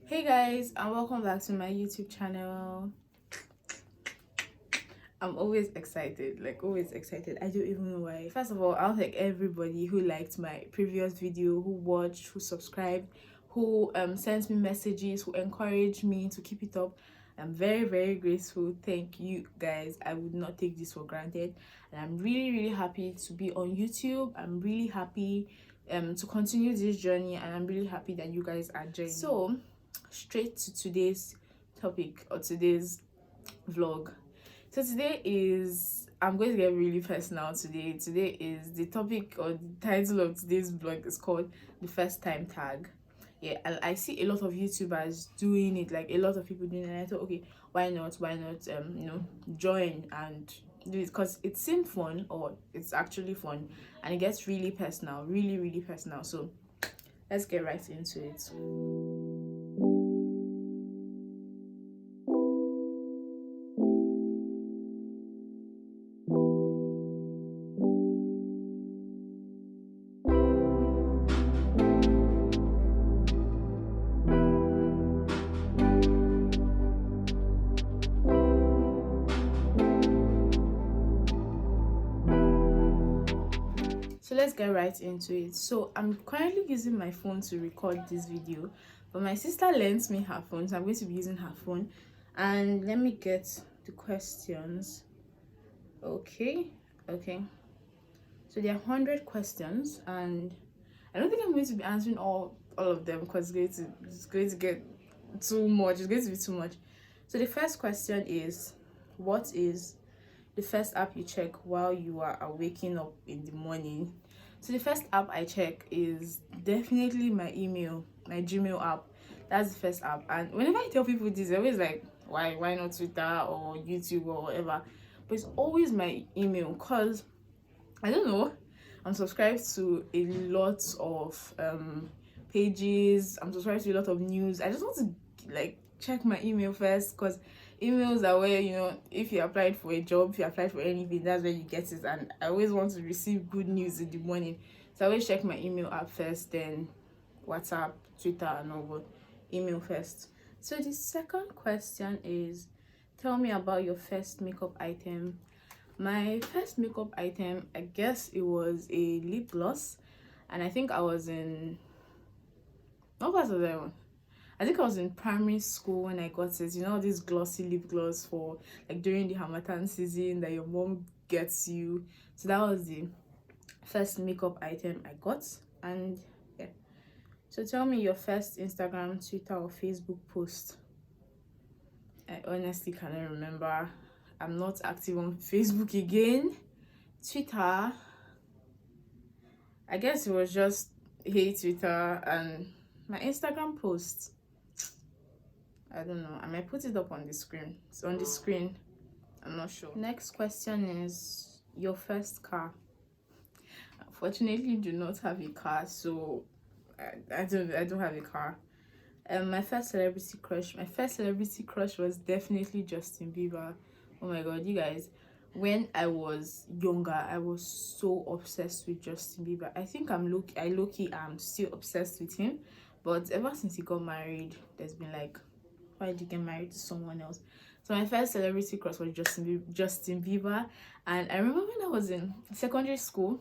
Hey guys, and welcome back to my YouTube channel. I'm always excited, always excited. I don't even know why. First of all, I'll thank everybody who liked my previous video, who watched, who subscribed, who sent me messages, who encouraged me to keep it up. I'm very, very grateful. Thank you guys. I would not take this for granted. And I'm really, really happy to be on YouTube. I'm really happy to continue this journey, and I'm really happy that you guys are joining. So straight to today's topic or today's vlog. So today is, I'm going to get really personal today. Today is the topic, or the title of today's vlog is called the first time tag. Yeah, I see a lot of YouTubers doing it, like a lot of people doing it, and I thought, okay, why not join and do it, because it seemed fun, or it's actually fun, and it gets really personal, really, really personal. So let's get right into it. So let's get right into it. So I'm currently using my phone to record this video, but my sister lends me her phone, so I'm going to be using her phone. And let me get the questions. Okay. So there are 100 questions, and I don't think I'm going to be answering all of them, because it's going to get too much. It's going to be too much. So the first question is, what is the first app you check while you are waking up in the morning? So the first app I check is definitely my Gmail app. That's the first app. And whenever I tell people this, they're always like, why not Twitter or YouTube or whatever? But it's always my email, because I don't know, I'm subscribed to a lot of pages. I'm subscribed to a lot of news. I just want to check my email first, because emails are where, if you applied for a job, if you applied for anything, that's where you get it. And I always want to receive good news in the morning, so I always check my email app first, then WhatsApp, Twitter, and all. But email first. So the second question is, tell me about your first makeup item. My first makeup item, I guess it was a lip gloss, and I think I was in, what was that one? I think I was in primary school when I got it. This glossy lip gloss for during the Harmattan season that your mom gets you. So that was the first makeup item I got. And yeah. So tell me your first Instagram, Twitter, or Facebook post. I honestly cannot remember. I'm not active on Facebook again. Twitter, I guess it was just hey Twitter, and my Instagram post, I don't know. I might put it up on the screen. It's on the screen. I'm not sure. Next question is your first car. Unfortunately, do not have a car, so I don't have a car. My first celebrity crush. My first celebrity crush was definitely Justin Bieber. Oh my god, you guys. When I was younger, I was so obsessed with Justin Bieber. I think I low-key am still obsessed with him. But ever since he got married, there's been like, why did you get married to someone else? So my first celebrity crush was Justin Bieber. And I remember when I was in secondary school,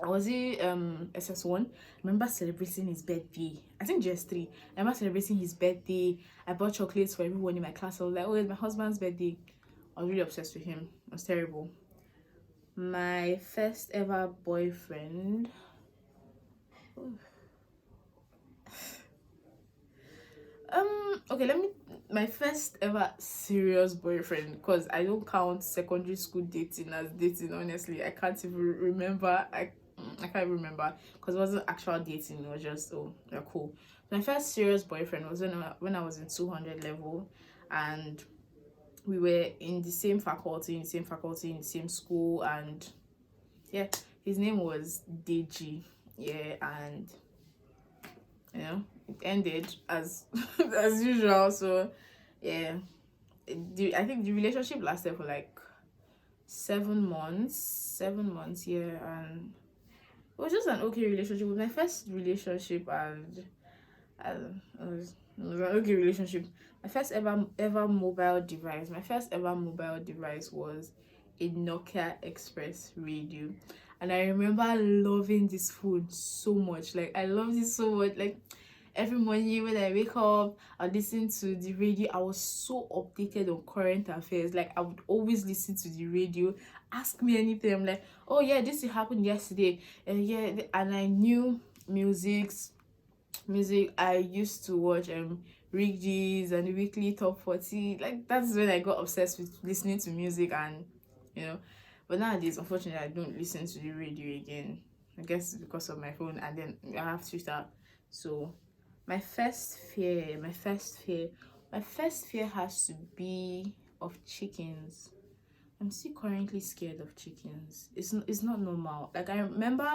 I was in SS1. I remember celebrating his birthday. I think GS3. I remember celebrating his birthday. I bought chocolates for everyone in my class. I was like, oh, it's my husband's birthday. I was really obsessed with him. It was terrible. My first ever boyfriend. Okay, my first ever serious boyfriend, because I don't count secondary school dating as dating. Honestly, I can't even remember. I can't remember, because it wasn't actual dating. It was just, oh, they're cool. My first serious boyfriend was when I was in 200 level, and we were in the same faculty, in the same school. And yeah, his name was Deji. Yeah, and it ended as as usual. So yeah, I think the relationship lasted for like 7 months, yeah. And it was just an okay relationship. It was my first relationship, and Okay, relationship. My first ever mobile device. My first ever mobile device was a Nokia Express radio, and I remember loving this phone so much. Like I loved it so much. Like every morning when I wake up, I listen to the radio. I was so updated on current affairs. Like I would always listen to the radio. Ask me anything. I'm like, oh yeah, this happened yesterday, and yeah, and I knew music. I used to watch Riggs and the weekly top 40. Like that's when I got obsessed with listening to music, and you know, but nowadays unfortunately I don't listen to the radio again. I guess it's because of my phone, and then I have Twitter. So my first fear has to be of chickens. I'm still currently scared of chickens. It's not normal. Like I remember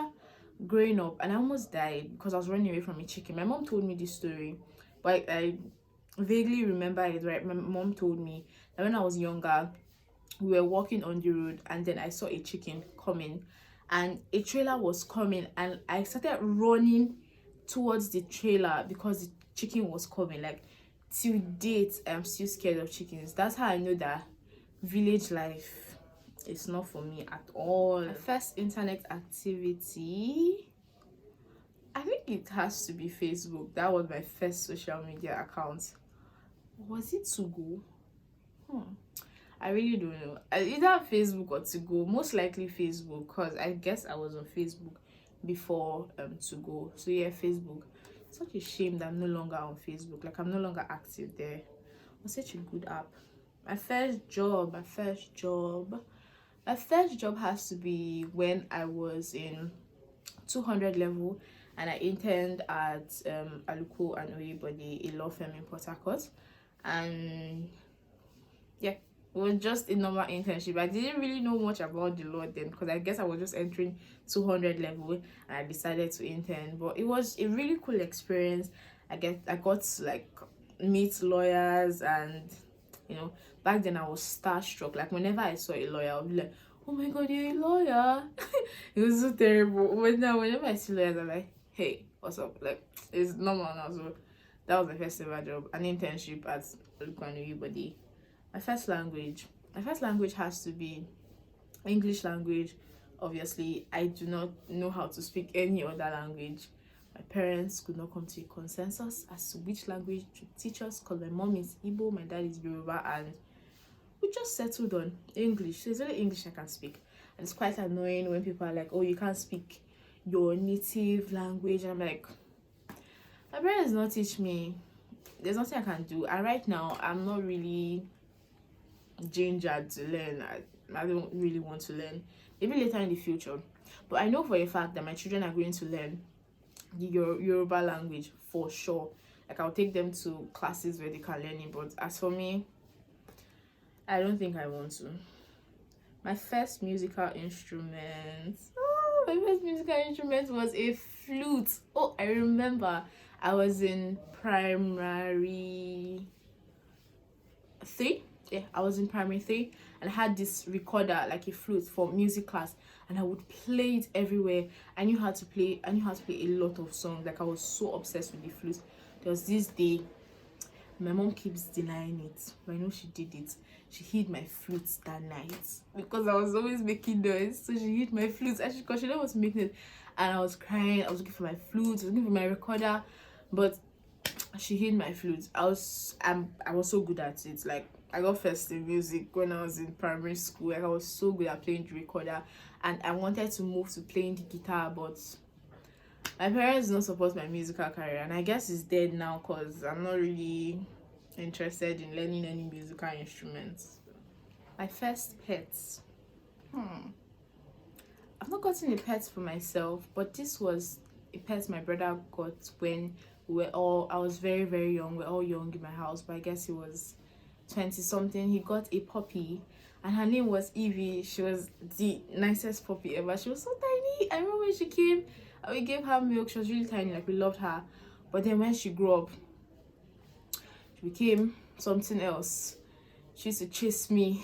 growing up and I almost died because I was running away from a chicken. My mom told me this story, but I vaguely remember it, right? My mom told me that when I was younger, we were walking on the road and then I saw a chicken coming, and a trailer was coming, and I started running towards the trailer because the chicken was coming. Like till date, I'm still scared of chickens. That's how I know that village life is not for me at all. My first internet activity, I think it has to be Facebook. That was my first social media account. Was it to go? I really don't know. Either Facebook or to go. Most likely Facebook, because I guess I was on Facebook before to go. So yeah, Facebook. Such a shame that I'm no longer on Facebook. Like I'm no longer active there. It was such a good app. My first job has to be when I was in 200 level and I interned at Aluko and Oyebode, a law firm in Port Harcourt. And yeah, it was just a normal internship. I didn't really know much about the law then because I guess I was just entering 200 level and I decided to intern. But it was a really cool experience. I got to like meet lawyers, and back then I was starstruck. Like whenever I saw a lawyer, I would be like, oh my god, you're a lawyer. It was so terrible. But now whenever I see lawyers, I'm like, hey, what's up? Like it's normal now. So that was my first ever job, an internship at Everybody. My first language has to be English language. Obviously, I do not know how to speak any other language. My parents could not come to a consensus as to which language to teach us because my mom is Igbo, my dad is Yoruba, and we just settled on English. So it's only English I can speak. And it's quite annoying when people are like, oh, you can't speak your native language. And I'm like, my parents did not teach me. There's nothing I can do. And right now, I'm not really gingered to learn. I don't really want to learn. Maybe later in the future. But I know for a fact that my children are going to learn the Yoruba language for sure. Like I'll take them to classes where they can learn it. But as for me, I don't think I want to. My first musical instrument. Oh, my first musical instrument was a flute. Oh, I remember. I was in primary 3. Yeah, I was in primary 3 and I had this recorder, like a flute for music class, and I would play it everywhere. I knew how to play a lot of songs. Like I was so obsessed with the flute. There was this day, my mom keeps denying it, but I know she did it. She hid my flute that night because I was always making noise. So she hid my flute actually because she didn't want to make it. And I was crying. I was looking for my flute. I was looking for my recorder, but she hid my flute. I was so good at it. Like I got first in music when I was in primary school. Like I was so good at playing the recorder, and I wanted to move to playing the guitar, but my parents don't support my musical career, and I guess it's dead now because I'm not really interested in learning any musical instruments. My first pets. I've not gotten a pet for myself, but this was a pet my brother got when I was very, very young. We're all young in my house, but I guess he was 20 something. He got a puppy and her name was Evie. She was the nicest puppy ever. She was so tiny. I remember when she came and we gave her milk. She was really tiny, like we loved her. But then when she grew up, she became something else. She used to chase me.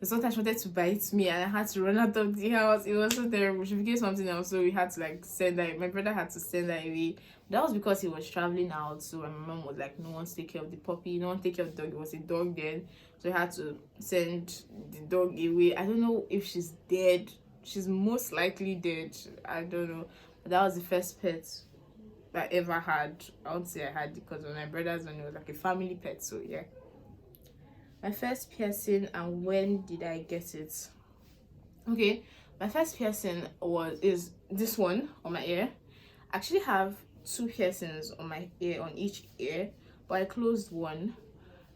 Sometimes she wanted to bite me and I had to run out of the house. It was so terrible. She became something else, so we had to like send her. My brother had to send her away. That was because he was traveling out, so my mom was like, no one to take care of the puppy, no one take care of the dog. It was a dog then, so we had to send the dog away. I don't know if she's dead. She's most likely dead. I don't know. But that was the first pet I ever had. I won't say I had because of my brother's when it was like a family pet. So yeah, my first piercing and when did I get it? Okay, my first piercing is this one on my ear. I actually have two piercings on my ear, on each ear, but I closed one.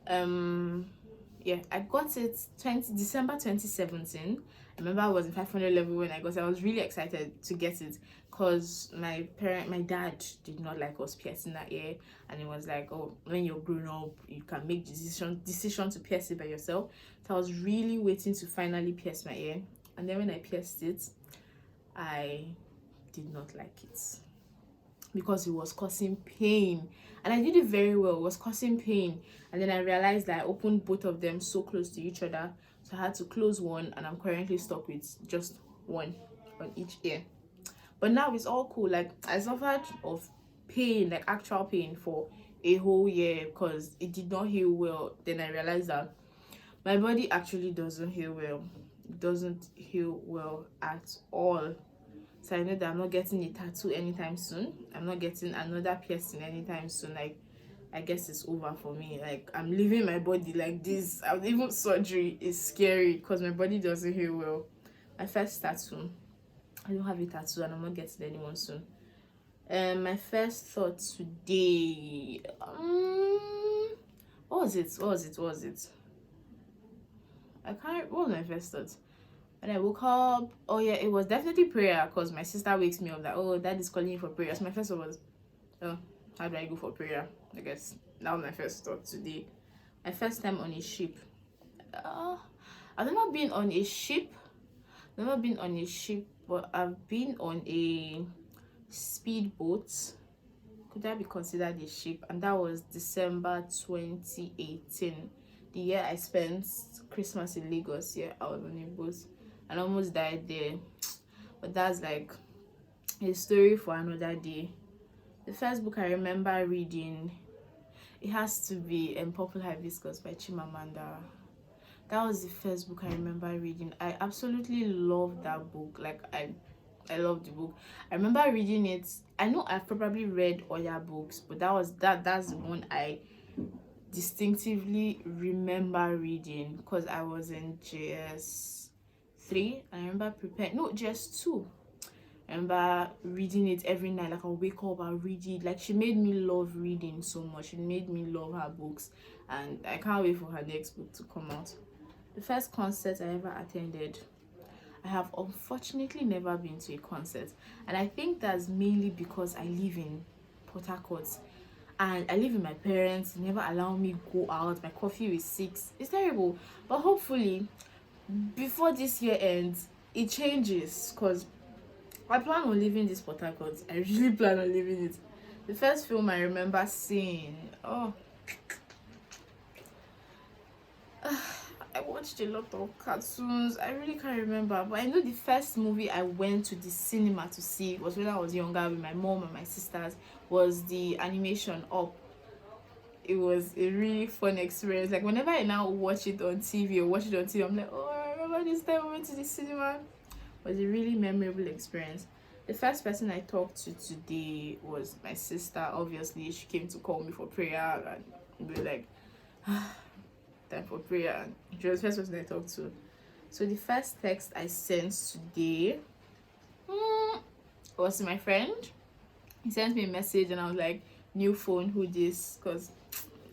Yeah, I got it December 2017. I remember I was in 500 level when I got it. I was really excited to get it because my dad did not like us piercing that ear, and it was like, oh, when you're grown up you can make decision to pierce it by yourself. So I was really waiting to finally pierce my ear, and then when I pierced it, I did not like it because it was causing pain, and I did it very well. It was causing pain, and then I realized that I opened both of them so close to each other, so I had to close one, and I'm currently stuck with just one on each ear. But now it's all cool. Like, I suffered of pain, like actual pain, for a whole year because it did not heal well. Then I realized that my body actually doesn't heal well. It doesn't heal well at all. So I know that I'm not getting a tattoo anytime soon. I'm not getting another piercing anytime soon. Like, I guess it's over for me. Like, I'm leaving my body like this. Even surgery is scary because my body doesn't heal well. My first tattoo, I don't have a tattoo and I'm not getting anyone soon. My first thought today, what was it? I can't. What was my first thought? When I woke up, oh yeah, it was definitely prayer because my sister wakes me up that, oh, dad is calling you for prayer. So my first thought was, oh, how do I go for prayer? I guess that was my first thought today. My first time on a ship. I've never been on a ship. But I've been on a speedboat. Could that be considered a ship? And that was December 2018. The year I spent Christmas in Lagos. Yeah, I was on a boat and almost died there. But that's like a story for another day. The first book I remember reading, it has to be Purple Hibiscus by Chimamanda. That was the first book I remember reading. I absolutely loved that book. Like, I love the book. I remember reading it. I know I've probably read other books, but that's the one I distinctively remember reading because I was in JS3. I remember JS2. I remember reading it every night. Like, I'll wake up, I'll read it. Like, she made me love reading so much. She made me love her books, and I can't wait for her next book to come out. The first concert I ever attended, I have unfortunately never been to a concert, and I think that's mainly because I live in Port Harcourt and I live with my parents. They never allow me go out. My curfew is 6. It's terrible, but hopefully before this year ends it changes because I plan on leaving this Port Harcourt. I really plan on leaving it. The first film I remember seeing, I watched a lot of cartoons. I really can't remember, but I know the first movie I went to the cinema to see was when I was younger with my mom and my sisters, was the animation Up. It was a really fun experience. Like, whenever I now watch it on TV, I'm like, oh, I remember this time I went to the cinema. It was a really memorable experience. The first person I talked to today was my sister. Obviously, she came to call me for prayer, and we were like, time for prayer. She was the first person I talked to. So the first text I sent today was to my friend. He sent me a message and I was like, new phone, who this? Because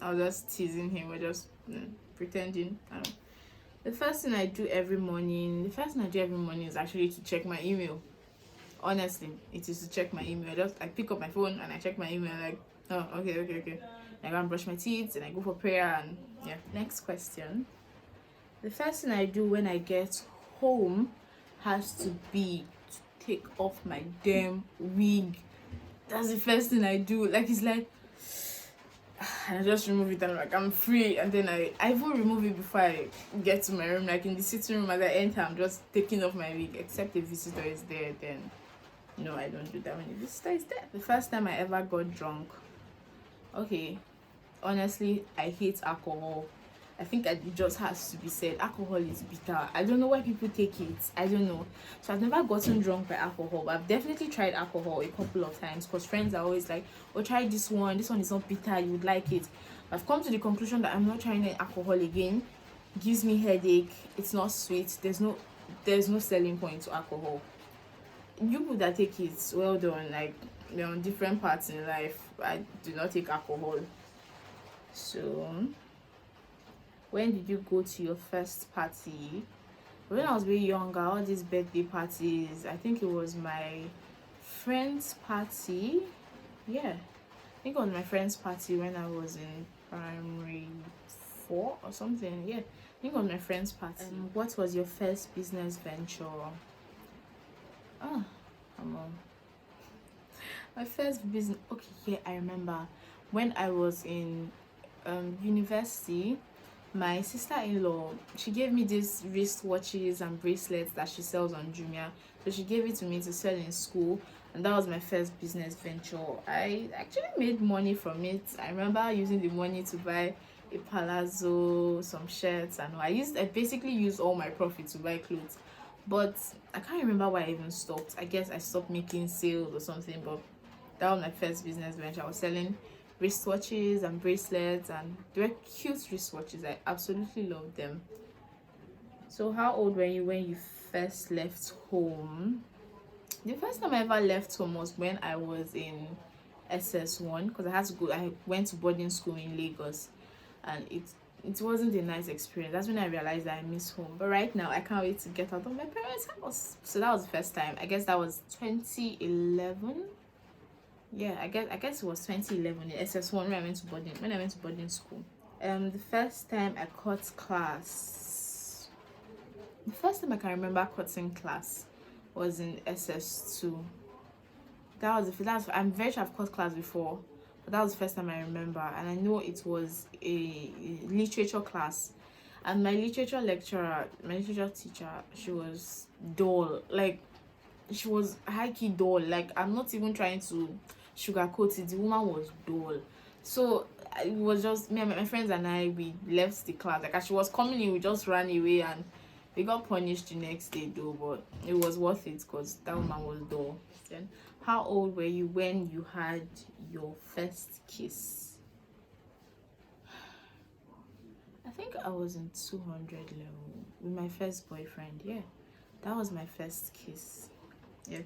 I was just teasing him. We're just pretending. The first thing I do every morning is actually to check my email. Honestly, it is to check my email. I pick up my phone and I check my email, like, oh, okay. I go and brush my teeth and I go for prayer, and yeah. Next question. The first thing I do when I get home has to be to take off my damn wig. That's the first thing I do. Like, it's like And I just remove it and like I'm free. And then I even remove it before I get to my room. Like in the sitting room as I enter, I'm just taking off my wig. Except the visitor is there, then no, I don't do that when the visitor is there. The first time I ever got drunk. Okay, honestly, I hate alcohol. I think it just has to be said. Alcohol is bitter. I don't know why people take it. I don't know. So I've never gotten drunk by alcohol, but I've definitely tried alcohol a couple of times because friends are always like, "Oh, try this one. This one is not bitter. You would like it." I've come to the conclusion that I'm not trying alcohol again. It gives me headache. It's not sweet. There's no selling point to alcohol. You people that take it, well done. Like, they're on different parts in life. I do not take alcohol. So when did you go to your first party? When I was way younger, all these birthday parties, I think it was my friend's party. Yeah, I think it was my friend's party when I was in primary 4 or something. Yeah, I think it was my friend's party. What was your first business venture? Come on. My first business. Okay, yeah, I remember when I was in university. My sister-in-law, she gave me these wristwatches and bracelets that she sells on Jumia. So she gave it to me to sell in school, and that was my first business venture. I actually made money from it. I remember using the money to buy a palazzo, some shirts, and I basically used all my profit to buy clothes. But I can't remember why I even stopped. I guess I stopped making sales or something, but that was my first business venture. I was selling wristwatches and bracelets, and they were cute wristwatches. I absolutely loved them. So how old were you when you first left home? The first time I ever left home was when I was in SS1, because I went to boarding school in Lagos, and it wasn't a nice experience. That's when I realized that I miss home. But right now I can't wait to get out of my parents' house. So that was the first time. I guess that was 2011. Yeah, I guess it was 2011 in SS1 when I went to boarding school. The first time I cut class. The first time I can remember cutting class was in SS2. I'm very sure I've cut class before, but that was the first time I remember, and I know it was a literature class. And my literature teacher, she was dull. Like, she was high-key dull. Like, I'm not even trying to sugarcoat it. The woman was dull. So it was just me and my friends and I, we left the class. Like, as she was coming in, we just ran away, and we got punished the next day though, but it was worth it because that woman was dull. Then, how old were you when you had your first kiss? I think I was in 200 level with my first boyfriend. Yeah, that was my first kiss. Yeah.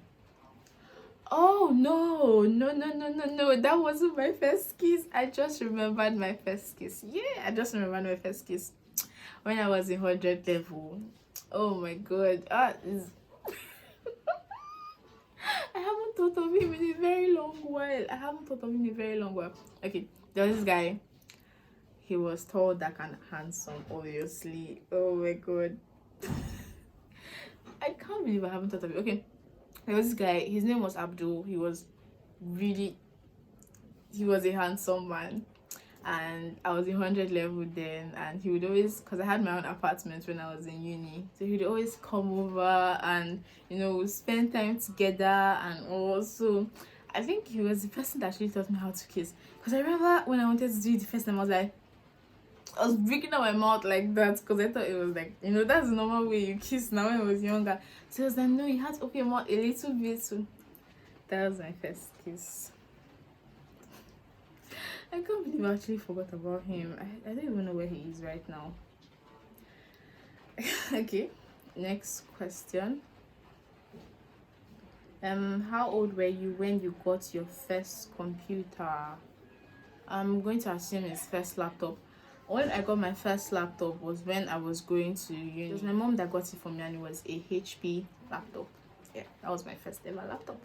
Oh no, that wasn't my first kiss. I just remembered my first kiss. Yeah, I just remembered my first kiss when I was in 100 level. Oh my god. I haven't thought of him in a very long while. Okay, there was this guy. He was tall, dark, and handsome, obviously. Oh my god. I can't believe I haven't thought of it. Okay, there was this guy. His name was Abdul. He was a handsome man, and I was in 100 level then, and he would always, because I had my own apartment when I was in uni, so he'd always come over and spend time together. And also, I think he was the person that actually taught me how to kiss, because I remember when I wanted to do it the first time, I was breaking out my mouth like that because I thought it was like, that's the normal way you kiss now when I was younger. So I was like, no, you had to open your mouth a little bit. So that was my first kiss. I can't believe I actually forgot about him. I don't even know where he is right now. Okay, next question. How old were you when you got your first computer? I'm going to assume it's first laptop. When I got my first laptop was when I was going to uni. It was my mom that got it for me, and it was a HP laptop. Yeah, that was my first ever laptop.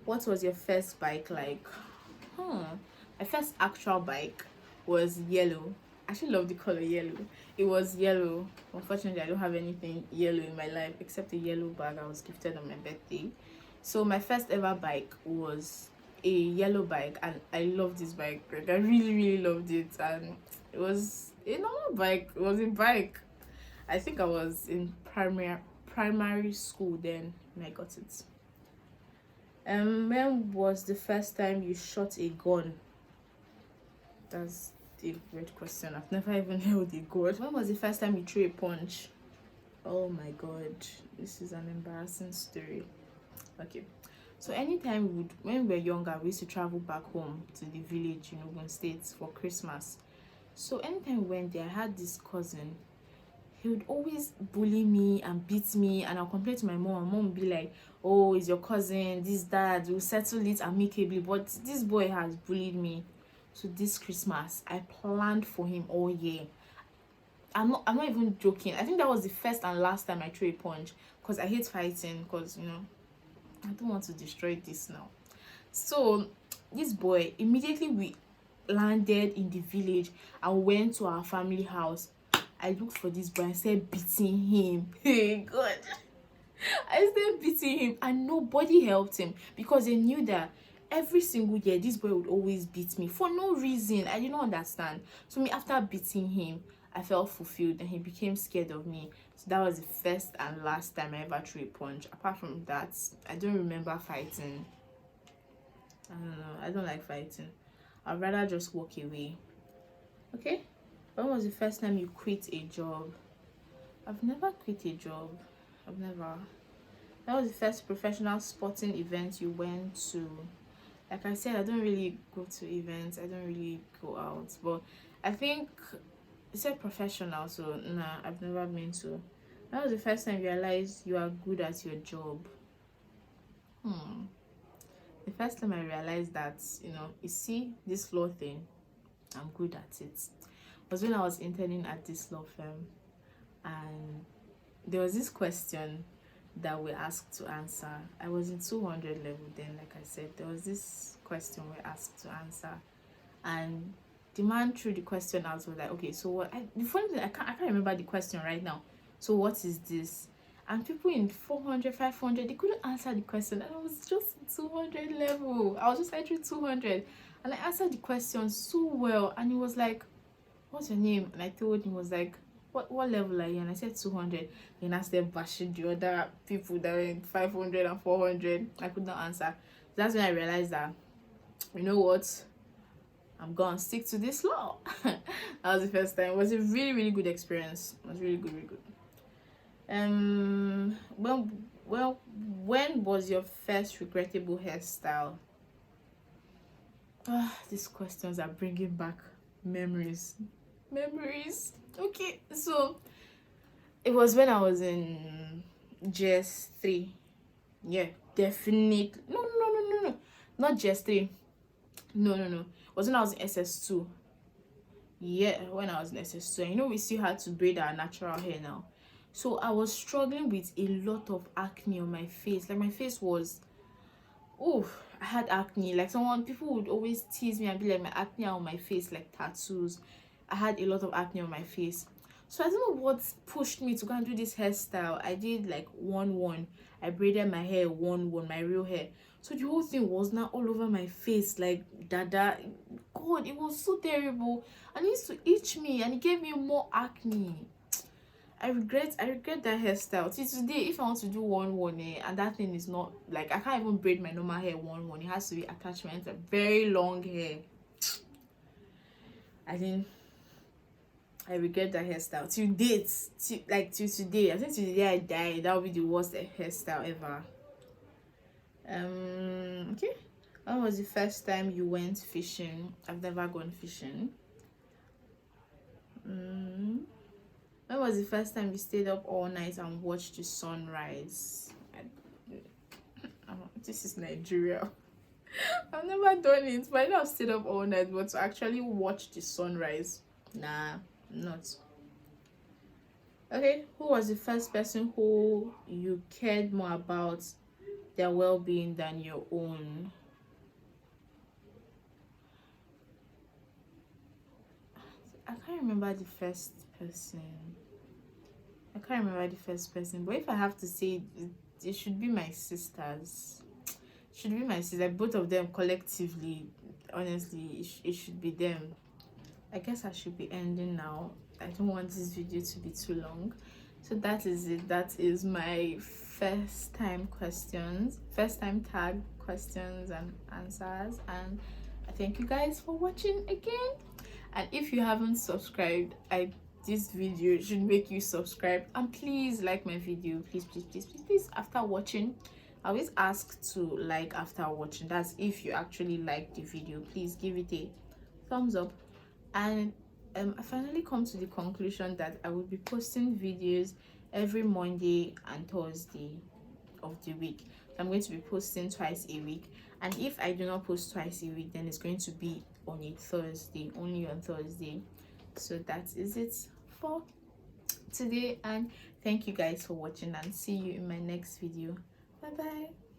What was your first bike like? My first actual bike was yellow. I actually love the color yellow. It was yellow. Unfortunately, I don't have anything yellow in my life except a yellow bag I was gifted on my birthday. So my first ever bike was a yellow bike, and I loved this bike. Like, I really, really loved it, and it was a normal bike. It was a bike. I think I was in primary school then when I got it. When was the first time you shot a gun? That's a great question. I've never even held a gun. When was the first time you threw a punch? Oh my god, this is an embarrassing story. Okay, so anytime when we were younger, we used to travel back home to the village in Ogun State for Christmas. So anytime we went there, I had this cousin. He would always bully me and beat me, and I'll complain to my mom. My mom would be like, oh, it's your cousin, this, that, we'll settle it amicably. But this boy has bullied me. So this Christmas, I planned for him all year. I'm not even joking. I think that was the first and last time I threw a punch, because I hate fighting, because I don't want to destroy this now. So this boy, immediately we landed in the village and went to our family house. I looked for this boy and started beating him. Hey God. I started beating him, and nobody helped him, because they knew that every single year this boy would always beat me for no reason. I did not understand. So me, after beating him, I felt fulfilled, and he became scared of me. So that was the first and last time I ever threw a punch. Apart from that, I don't remember fighting. I don't know. I don't like fighting. I'd rather just walk away. Okay? When was the first time you quit a job? I've never quit a job. I've never. That was the first professional sporting event you went to. Like I said, I don't really go to events. I don't really go out. But I think you said professional, so nah, I've never been to. That was the first time you realized you are good at your job. The first time I realized that, you see, this law thing, I'm good at it, was when I was interning at this law firm, and there was this question that we asked to answer. I was in 200 level then, like I said. There was this question we asked to answer, and the man threw the question out. Was like, okay, so what? The funny thing, I can't remember the question right now. So what is this? And people in 400, 500, they couldn't answer the question, and I was just 200 level. I was just entering 200, and I answered the question so well, and he was like, what's your name? And I told him. Was like, what level are you? And I said 200. Then I started bashing the other people that were in 500 and 400. I could not answer. That's when I realized that, you know what, I'm gonna stick to this law. That was the first time. It was a really, really good experience. It was really good, really good. When was your first regrettable hairstyle? These questions are bringing back memories. Okay, so it was when I was in GS3. Yeah, definitely. No, not GS3. No. It was when I was in SS2. Yeah, when I was in SS2. We still had to braid our natural hair now. So I was struggling with a lot of acne on my face. Like, my face was, I had acne. Like, people would always tease me and be like, my acne on my face, like tattoos. I had a lot of acne on my face. So I don't know what pushed me to go and do this hairstyle. I did like 1-1. I braided my hair 1-1, my real hair. So the whole thing was now all over my face, like dada. God, it was so terrible. And it used to itch me, and it gave me more acne. I regret that hairstyle till today. If I want to do 1-1, and that thing is not, like, I can't even braid my normal hair 1-1. It has to be attachment, a very long hair. I regret that hairstyle till date. Till today. I think till the day I die, that will be the worst hairstyle ever. Okay. When was the first time you went fishing? I've never gone fishing. When was the first time you stayed up all night and watched the sunrise? This is Nigeria. I've never done it, but I know I've stayed up all night, but to actually watch the sunrise, nah, not. Okay, who was the first person who you cared more about their well-being than your own? I can't remember the first person. But if I have to say, it should be my sisters. should be my sister, both of them collectively. Honestly, it should be them. I guess I should be ending now. I don't want this video to be too long. So that is it. That is my first time tag questions and answers. And I thank you guys for watching again. And if you haven't subscribed, this video should make you subscribe, and please like my video. Please, after watching, I always ask to like after watching. That's if you actually like the video. Please give it a thumbs up. And I finally come to the conclusion that I will be posting videos every Monday and Thursday of the week. So I'm going to be posting twice a week, and if I do not post twice a week, then it's going to be on a Thursday, only on Thursday. So that is it for today, and thank you guys for watching, and see you in my next video. Bye bye.